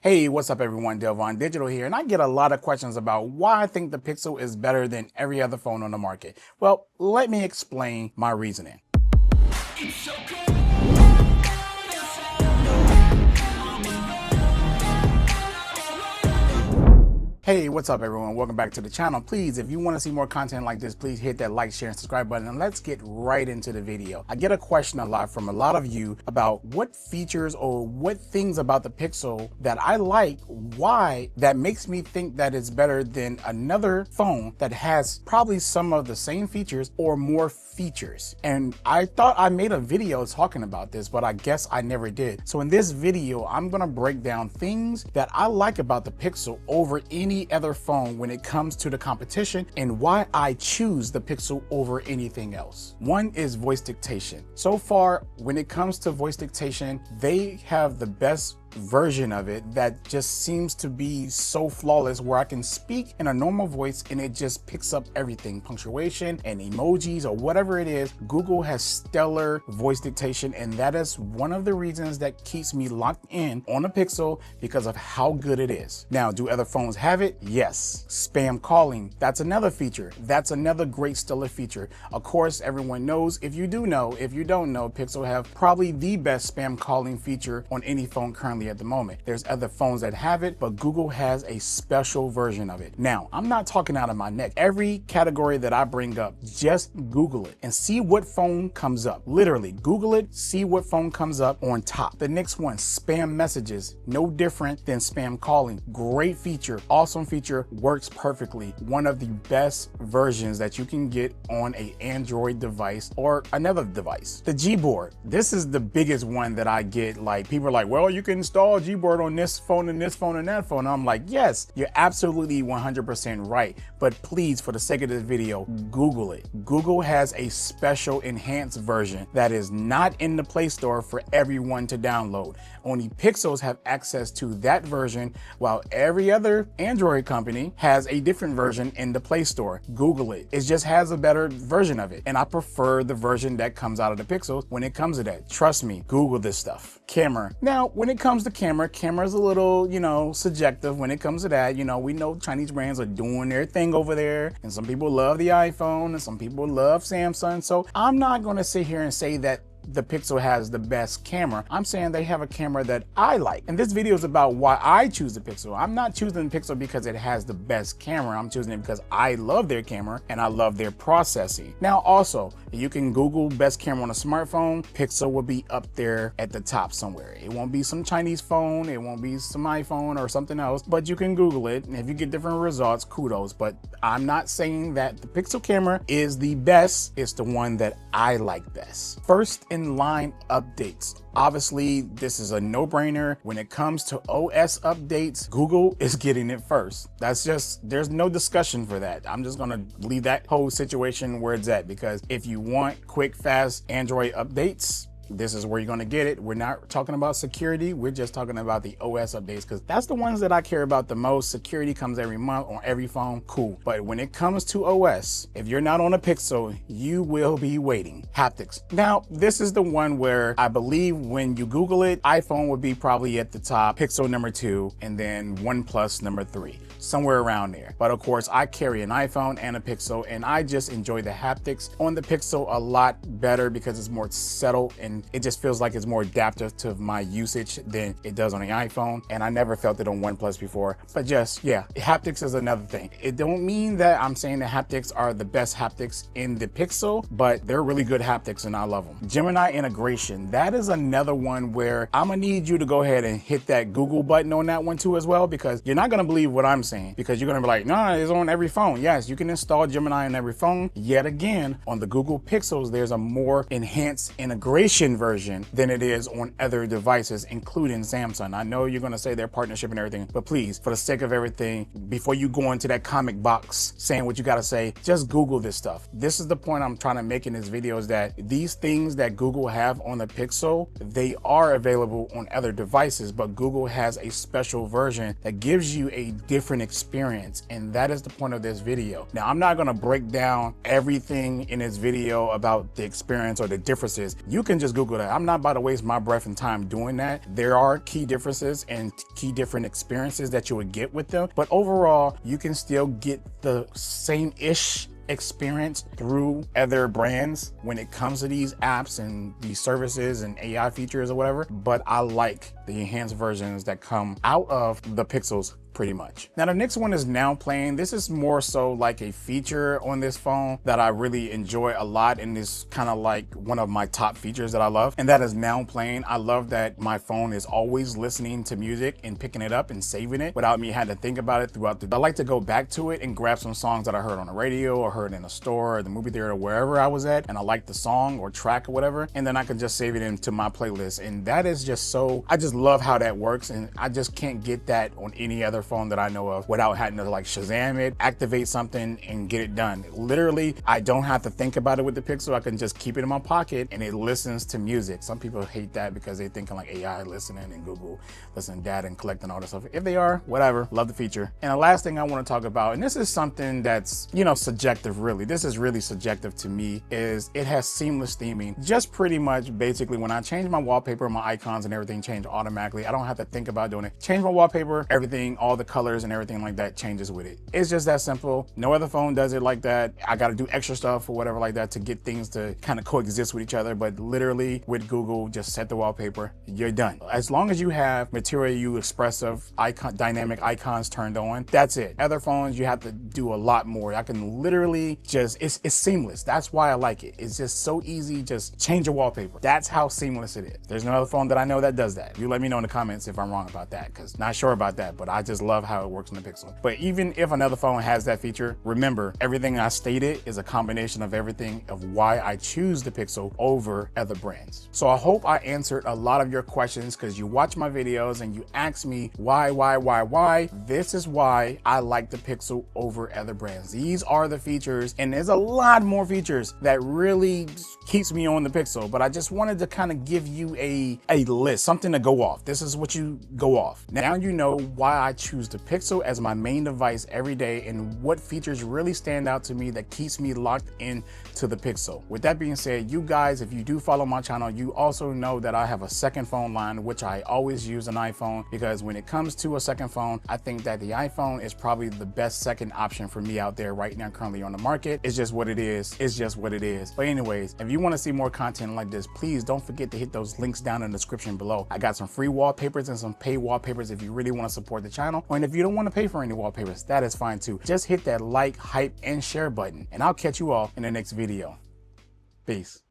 Hey, what's up everyone, Delvon Digital here, and I get a lot of questions about why I think the Pixel is better than every other phone on the market. Well, let me explain my reasoning. Hey, what's up everyone? Welcome back to the channel. Please, if you want to see more content like this, please hit that like, share, and subscribe button, and let's get right into the video. I get a question a lot from a lot of you about what features or what things about the Pixel that I like, why that makes me think that it's better than another phone that has probably some of the same features or more features. And I thought I made a video talking about this, but I guess I never did. So in this video, I'm gonna break down things that I like about the Pixel over any other phone when it comes to the competition and why I choose the Pixel over anything else. One is voice dictation. So far, when it comes to voice dictation, they have the best version of it that just seems to be so flawless, where I can speak in a normal voice and it just picks up everything, punctuation and emojis or whatever it is. Google has stellar voice dictation, and that is one of the reasons that keeps me locked in on a Pixel, because of how good it is. Now, do other phones have it? Yes. Spam calling, that's another feature. That's another great stellar feature. Of course, everyone knows. If you do know, if you don't know, Pixel have probably the best spam calling feature on any phone currently at the moment. There's other phones that have it, but Google has a special version of it. Now, I'm not talking out of my neck. Every category that I bring up, just Google it and see what phone comes up. Literally, Google it, see what phone comes up on top. The next one, spam messages. No different than spam calling. Great feature, awesome feature, works perfectly. One of the best versions that you can get on an Android device or another device. The Gboard. This is the biggest one that I get. Like, people are like, well, you can install Gboard on this phone and this phone and that phone. I'm like, yes, you're absolutely 100% right. But please, for the sake of this video, Google it. Google has a special enhanced version that is not in the Play Store for everyone to download. Only Pixels have access to that version, while every other Android company has a different version in the Play Store. Google it. It just has a better version of it. And I prefer the version that comes out of the Pixels when it comes to that. Trust me, Google this stuff. Camera. Now, when it comes to camera is a little, subjective when it comes to that. We know Chinese brands are doing their thing over there, and some people love the iPhone and some people love Samsung. So I'm not going to sit here and say that the Pixel has the best camera. I'm saying they have a camera that I like. And this video is about why I choose the Pixel. I'm not choosing the Pixel because it has the best camera. I'm choosing it because I love their camera and I love their processing. Now, also, you can Google best camera on a smartphone. Pixel will be up there at the top somewhere. It won't be some Chinese phone. It won't be some iPhone or something else, but you can Google it. And if you get different results, kudos. But I'm not saying that the Pixel camera is the best. It's the one that I like best. First in line updates. Obviously, this is a no-brainer. When it comes to OS updates, Google is getting it first. That's just, there's no discussion for that. I'm just gonna leave that whole situation where it's at, because if you want quick, fast Android updates, this is where you're going to get it. We're not talking about security. We're just talking about the OS updates, because that's the ones that I care about the most. Security comes every month on every phone. Cool. But when it comes to OS, if you're not on a Pixel, you will be waiting. Haptics. Now, this is the one where I believe when you Google it, iPhone would be probably at the top, Pixel number 2, and then OnePlus number 3. Somewhere around there. But of course, I carry an iPhone and a Pixel, and I just enjoy the haptics on the Pixel a lot better because it's more settled and it just feels like it's more adaptive to my usage than it does on the iPhone. And I never felt it on OnePlus before. But just, yeah, haptics is another thing. It don't mean that I'm saying the haptics are the best haptics in the Pixel, but they're really good haptics and I love them. Gemini integration. That is another one where I'm gonna need you to go ahead and hit that Google button on that one too as well, because you're not gonna believe what I'm saying, because you're gonna be like, no, it's on every phone. Yes, you can install Gemini on every phone. Yet again, on the Google Pixels, there's a more enhanced integration version than it is on other devices, including Samsung. I know you're gonna say their partnership and everything, but please, for the sake of everything, before you go into that comic box saying what you gotta say, just Google this stuff. This is the point I'm trying to make in this video, is that these things that Google have on the Pixel, they are available on other devices, but Google has a special version that gives you a different experience, and that is the point of this video. Now, I'm not gonna break down everything in this video about the experience or the differences. You can just Google that. I'm not about to waste my breath and time doing that. There are key differences and key different experiences that you would get with them, but overall, you can still get the same-ish experience through other brands when it comes to these apps and these services and AI features or whatever. But I like the enhanced versions that come out of the Pixels pretty much. Now the next one is now playing. This is more so like a feature on this phone that I really enjoy a lot, and is kind of like one of my top features that I love, and that is now playing. I love that my phone is always listening to music and picking it up and saving it without me having to think about it throughout I like to go back to it and grab some songs that I heard on the radio or heard in a store or the movie theater or wherever I was at, and I like the song or track or whatever, and then I can just save it into my playlist. And that is just so, I just love how that works, and I just can't get that on any other phone that I know of without having to like Shazam it, activate something, and get it done. Literally, I don't have to think about it with the Pixel. I can just keep it in my pocket and it listens to music. Some people hate that because they thinking like AI listening and Google listening data and collecting all this stuff. If they are, whatever, love the feature. And the last thing I want to talk about, and this is something that's, you know, subjective really. This is really subjective to me, is it has seamless theming. Just pretty much basically when I change my wallpaper, my icons and everything change automatically. I don't have to think about doing it. Change my wallpaper, everything, all the colors and everything like that changes with it. It's just that simple. No other phone does it like that. I got to do extra stuff or whatever like that to get things to kind of coexist with each other. But literally with Google, just set the wallpaper, you're done. As long as you have Material You expressive icon, dynamic icons turned on, that's it. Other phones, you have to do a lot more. I can literally just, it's seamless. That's why I like it. It's just so easy. Just change your wallpaper. That's how seamless it is. There's no other phone that I know that does that. You let me know in the comments if I'm wrong about that, because not sure about that, but I just love how it works on the Pixel. But even if another phone has that feature, remember, everything I stated is a combination of everything of why I choose the Pixel over other brands. So I hope I answered a lot of your questions, because you watch my videos and you ask me why. This is why I like the Pixel over other brands. These are the features, and there's a lot more features that really keeps me on the Pixel, but I just wanted to kind of give you a list, something to go off. This is what you go off. Now you know why I choose the Pixel as my main device every day, and what features really stand out to me that keeps me locked in to the Pixel. With that being said, you guys, if you do follow my channel, you also know that I have a second phone line, which I always use an iPhone, because when it comes to a second phone, I think that the iPhone is probably the best second option for me out there right now, currently on the market. It's just what it is. It's just what it is. But anyways, if you want to see more content like this, please don't forget to hit those links down in the description below. I got some free wallpapers and some paid wallpapers if you really want to support the channel, and if you don't want to pay for any wallpapers, that is fine too. Just hit that like, hype, and share button, and I'll catch you all in the next video. Peace.